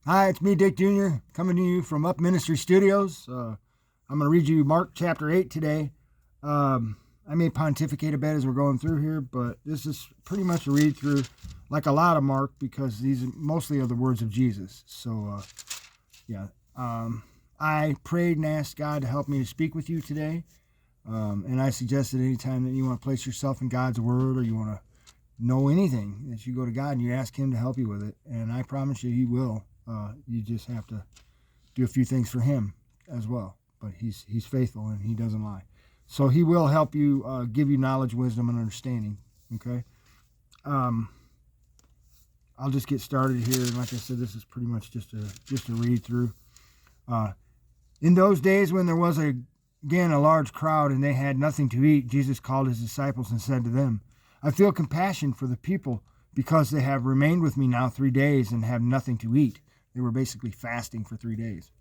Hi, it's me, Dick Jr., coming to you from Up Ministry Studios. I'm going to read you Mark chapter 8 today. I may pontificate a bit as we're going through here, but this is pretty much a read through like a lot of Mark because these mostly are the words of Jesus. I prayed and asked God to help me to speak with you today. And I suggest that anytime that you want to place yourself in God's word or you want to know anything, that you go to God and you ask Him to help you with it. And I promise you, He will. You just have to do a few things for Him as well. But He's faithful and He doesn't lie. So He will help you, give you knowledge, wisdom, and understanding. Okay? I'll just get started here. And like I said, this is pretty much just a read through. In those days when there was again a large crowd and they had nothing to eat, Jesus called His disciples and said to them, I feel compassion for the people because they have remained with me now 3 days and have nothing to eat. They were basically fasting for 3 days.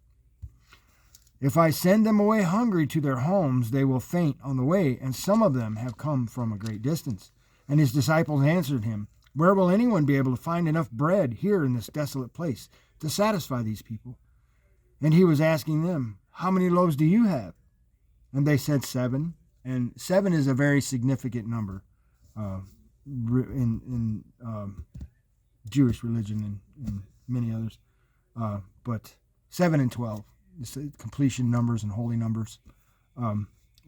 If I send them away hungry to their homes, they will faint on the way, and some of them have come from a great distance. And His disciples answered Him, where will anyone be able to find enough bread here in this desolate place to satisfy these people? And He was asking them, how many loaves do you have? And they said 7. And 7 is a very significant number in Jewish religion and many others. But 7 and 12, it's completion numbers and holy numbers.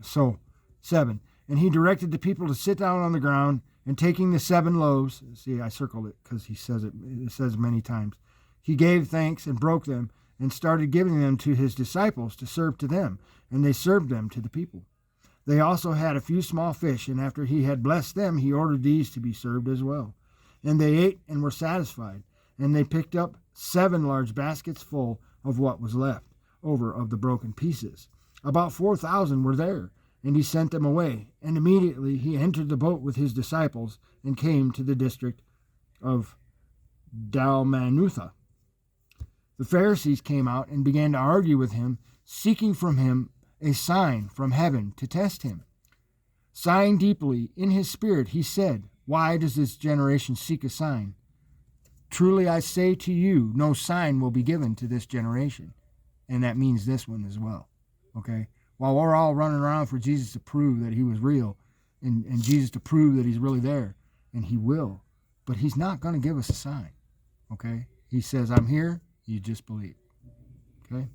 So 7. And He directed the people to sit down on the ground, and taking the 7 loaves, see, I circled it because it says many times, He gave thanks and broke them and started giving them to His disciples to serve to them, and they served them to the people. They also had a few small fish, and after He had blessed them, He ordered these to be served as well. And they ate and were satisfied, and they picked up 7 large baskets full of what was left over of the broken pieces. About 4,000 were there, and He sent them away. And immediately He entered the boat with His disciples and came to the district of Dalmanutha. The Pharisees came out and began to argue with Him, seeking from Him a sign from heaven to test Him. Sighing deeply in His spirit, He said, why does this generation seek a sign? Truly I say to you, no sign will be given to this generation. And that means this one as well. Okay? While we're all running around for Jesus to prove that He was real and Jesus to prove that He's really there, and He will, but He's not going to give us a sign. Okay? He says, I'm here, you just believe. Okay?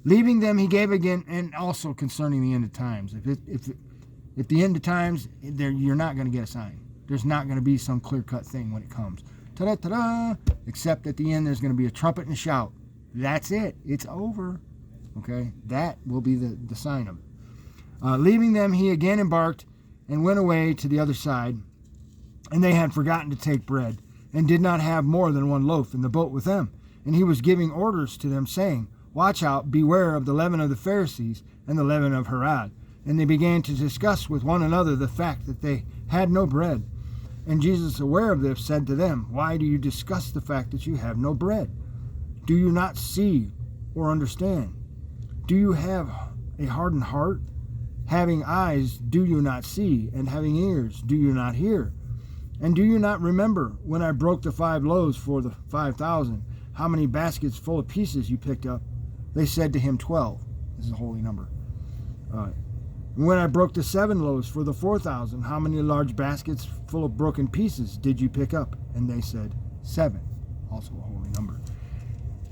Leaving them, He gave again, and also concerning the end of times. If the end of times, you're not going to get a sign. There's not going to be some clear-cut thing when it comes. Ta-da-ta-da! Except at the end, there's going to be a trumpet and a shout. That's it. It's over. Okay? That will be the sign of it. Leaving them, He again embarked and went away to the other side. And they had forgotten to take bread, and did not have more than 1 loaf in the boat with them. And He was giving orders to them, saying, watch out, beware of the leaven of the Pharisees and the leaven of Herod. And they began to discuss with one another the fact that they had no bread. And Jesus, aware of this, said to them, why do you discuss the fact that you have no bread? Do you not see or understand? Do you have a hardened heart? Having eyes, do you not see? And having ears, do you not hear? And do you not remember when I broke the 5 loaves for the 5,000, how many baskets full of pieces you picked up? They said to Him, 12. This is a holy number. When I broke the 7 loaves for the 4,000, how many large baskets full of broken pieces did you pick up? And they said, 7. Also a holy number.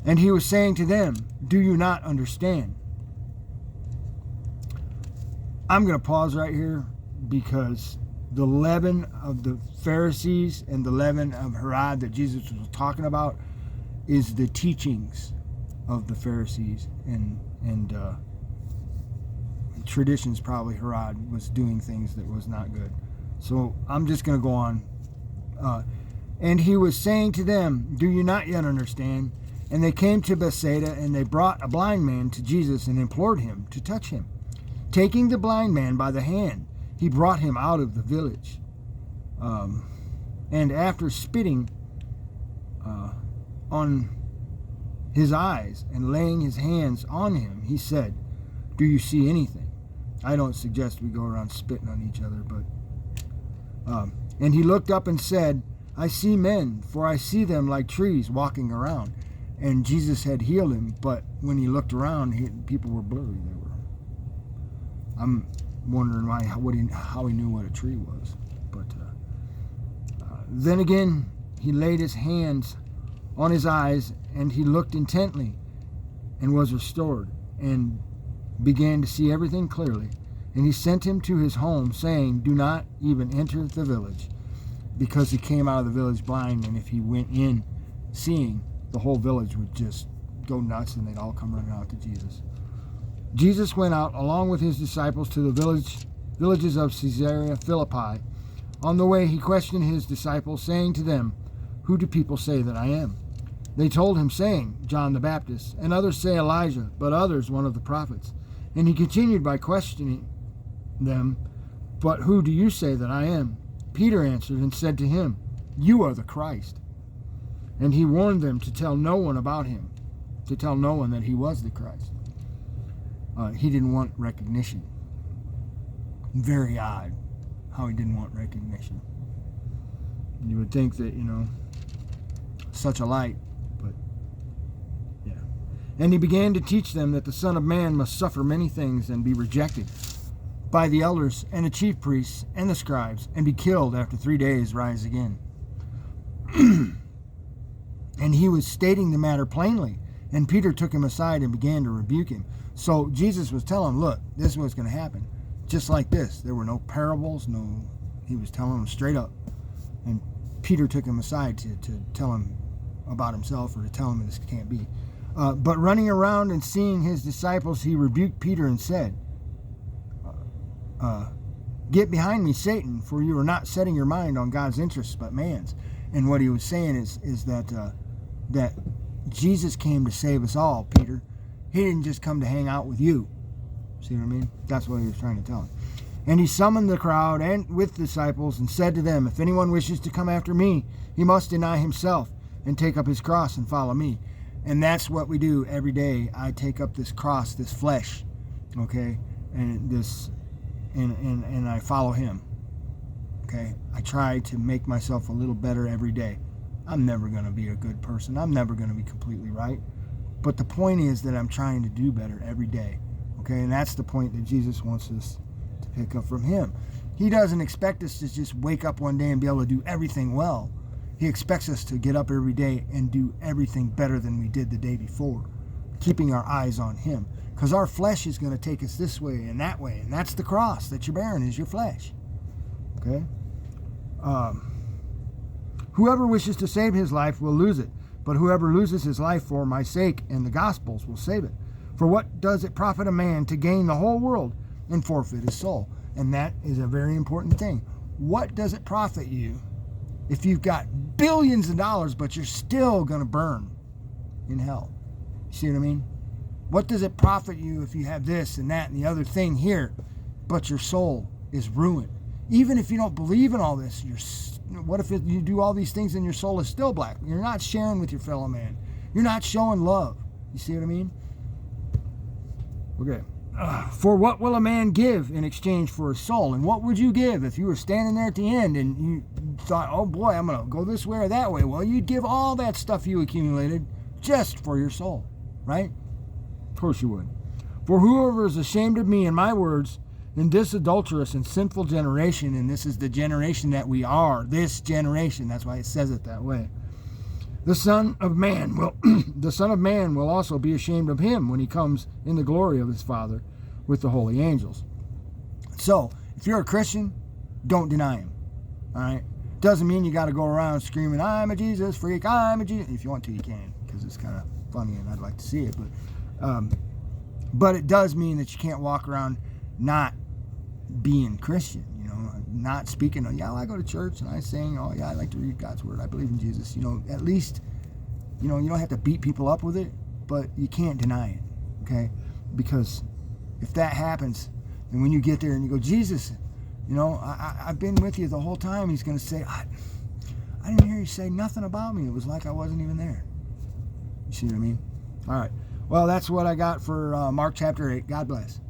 And He was saying to them, do you not understand? I'm going to pause right here because the leaven of the Pharisees and the leaven of Herod that Jesus was talking about is the teachings of the Pharisees and traditions. Probably Herod was doing things that was not good. So I'm just going to go on. And He was saying to them, do you not yet understand? And they came to Bethsaida, and they brought a blind man to Jesus and implored Him to touch Him. Taking the blind man by the hand, He brought him out of the village. And after spitting on his eyes and laying His hands on him, He said, do you see anything? I don't suggest we go around spitting on each other, but and He looked up and said, I see men, for I see them like trees walking around. and Jesus had healed him, but when he looked around, people were blurry. I'm wondering how he knew what a tree was. But then again, he laid his hands on his eyes, and he looked intently, and was restored, and began to see everything clearly. And he sent him to his home, saying, "Do not even enter the village," because he came out of the village blind, and if he went in seeing, the whole village would just go nuts, and they'd all come running out to Jesus. Jesus went out along with his disciples to the villages of Caesarea Philippi. On the way, he questioned his disciples, saying to them, "Who do people say that I am?" They told him, saying, "John the Baptist, and others say Elijah, but others one of the prophets." And he continued by questioning them, "But who do you say that I am?" Peter answered and said to him, "You are the Christ." And he warned them to tell no one about him, to tell no one that he was the Christ. He didn't want recognition. Very odd how he didn't want recognition. You would think that, such a light, but yeah. And he began to teach them that the Son of Man must suffer many things and be rejected by the elders and the chief priests and the scribes, and be killed, after 3 days rise again. And he was stating the matter plainly, and Peter took him aside and began to rebuke him. So Jesus was telling him, look, this is what's going to happen. Just like this. There were no parables, he was telling them straight up. And Peter took him aside to tell him about himself, or to tell him this can't be. But running around and seeing his disciples, he rebuked Peter and said, "Get behind me, Satan, for you are not setting your mind on God's interests, but man's." And what he was saying is that Jesus came to save us all, Peter. He didn't just come to hang out with you. See what I mean? That's what he was trying to tell him. And he summoned the crowd and with disciples and said to them, "If anyone wishes to come after me, he must deny himself and take up his cross and follow me." And that's what we do every day. I take up this cross, this flesh, okay, and I follow him. Okay? I try to make myself a little better every day. I'm never going to be a good person. I'm never going to be completely right. But the point is that I'm trying to do better every day. Okay? And that's the point that Jesus wants us to pick up from him. He doesn't expect us to just wake up one day and be able to do everything well. He expects us to get up every day and do everything better than we did the day before, keeping our eyes on him. Because our flesh is going to take us this way and that way. And that's the cross that you're bearing, is your flesh. Okay? Whoever wishes to save his life will lose it, but whoever loses his life for my sake and the gospel's will save it. For what does it profit a man to gain the whole world and forfeit his soul? And that is a very important thing. What does it profit you if you've got billions of dollars, but you're still going to burn in hell? See what I mean? What does it profit you if you have this and that and the other thing here, but your soul is ruined? Even if you don't believe in all this, what if you do all these things and your soul is still black? You're not sharing with your fellow man. You're not showing love. You see what I mean? Okay. For what will a man give in exchange for his soul? And what would you give if you were standing there at the end and you thought, oh boy, I'm going to go this way or that way? Well, you'd give all that stuff you accumulated just for your soul, right? Of course you would. For whoever is ashamed of me and my words in this adulterous and sinful generation, and this is the generation that we are, this generation, that's why it says it that way, the Son of Man will also be ashamed of him when he comes in the glory of his Father with the holy angels. So, if you're a Christian, don't deny him. All right? Doesn't mean you got to go around screaming, "I'm a Jesus freak, I'm a Jesus." If you want to, you can, because it's kind of funny and I'd like to see it. But it does mean that you can't walk around not being Christian, not speaking, well, I go to church and I sing, oh yeah, I like to read God's word, I believe in Jesus, at least, you don't have to beat people up with it, but you can't deny it, okay? Because if that happens, and when you get there and you go, Jesus, I've been with you the whole time, he's going to say, I didn't hear you say nothing about me. It was like I wasn't even there. You see what I mean? All right. Well, that's what I got for Mark chapter 8. God bless.